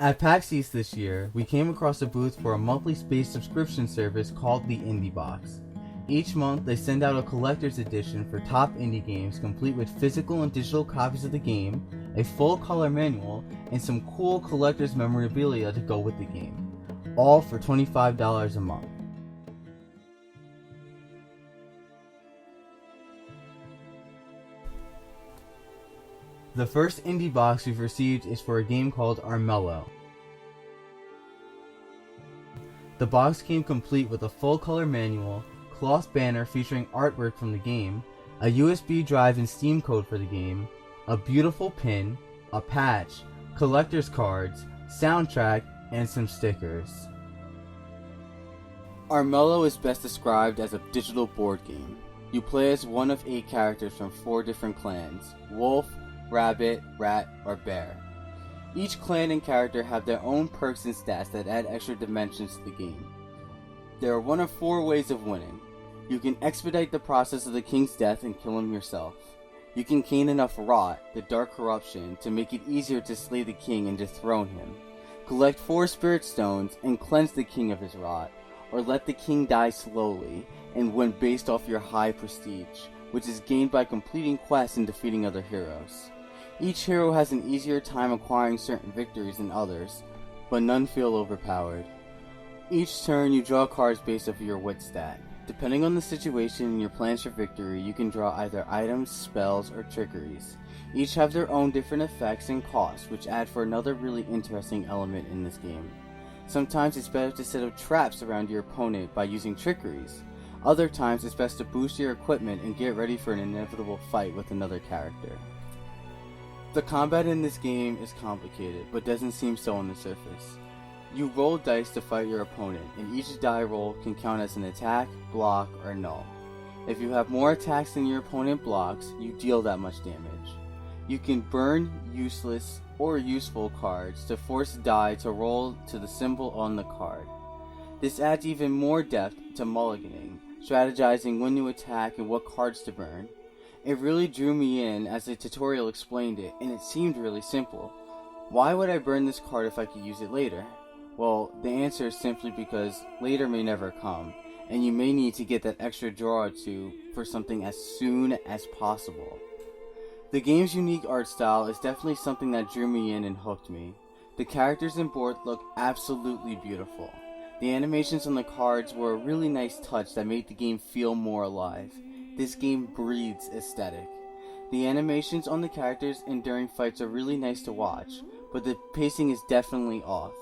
At PAX East this year, we came across a booth for a monthly space subscription service called the Indie Box. Each month, they send out a collector's edition for top indie games complete with physical and digital copies of the game, a full color manual, and some cool collector's memorabilia to go with the game. All for $25 a month. The first indie box we've received is for a game called Armello. The box came complete with a full color manual, cloth banner featuring artwork from the game, a USB drive and Steam code for the game, a beautiful pin, a patch, collector's cards, soundtrack, and some stickers. Armello is best described as a digital board game. You play as one of 8 characters from 4 different clans: wolf, rabbit, rat, or bear. Each clan and character have their own perks and stats that add extra dimensions to the game. There are one of 4 ways of winning. You can expedite the process of the king's death and kill him yourself. You can gain enough rot, the dark corruption, to make it easier to slay the king and dethrone him. Collect 4 spirit stones and cleanse the king of his rot, or let the king die slowly and win based off your high prestige, which is gained by completing quests and defeating other heroes. Each hero has an easier time acquiring certain victories than others, but none feel overpowered. Each turn you draw cards based off your wit stat. Depending on the situation and your plans for victory, you can draw either items, spells, or trickeries. Each have their own different effects and costs, which add for another really interesting element in this game. Sometimes it's better to set up traps around your opponent by using trickeries. Other times it's best to boost your equipment and get ready for an inevitable fight with another character. The combat in this game is complicated, but doesn't seem so on the surface. You roll dice to fight your opponent, and each die roll can count as an attack, block, or null. If you have more attacks than your opponent blocks, you deal that much damage. You can burn useless or useful cards to force die to roll to the symbol on the card. This adds even more depth to mulliganing, strategizing when to attack and what cards to burn. It really drew me in as the tutorial explained it, and it seemed really simple. Why would I burn this card if I could use it later? Well, the answer is simply because later may never come, and you may need to get that extra draw or two for something as soon as possible. The game's unique art style is definitely something that drew me in and hooked me. The characters and board look absolutely beautiful. The animations on the cards were a really nice touch that made the game feel more alive. This game breathes aesthetic. The animations on the characters and during fights are really nice to watch, but the pacing is definitely off.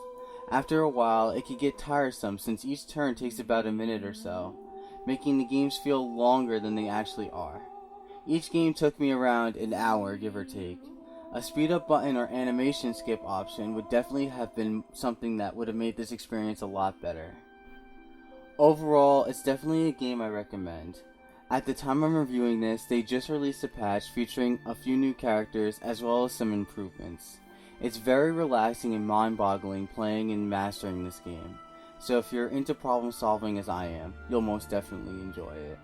After a while, it can get tiresome since each turn takes about a minute or so, making the games feel longer than they actually are. Each game took me around an hour, give or take. A speed up button or animation skip option would definitely have been something that would have made this experience a lot better. Overall, it's definitely a game I recommend. At the time I'm reviewing this, they just released a patch featuring a few new characters as well as some improvements. It's very relaxing and mind-boggling playing and mastering this game, so if you're into problem solving as I am, you'll most definitely enjoy it.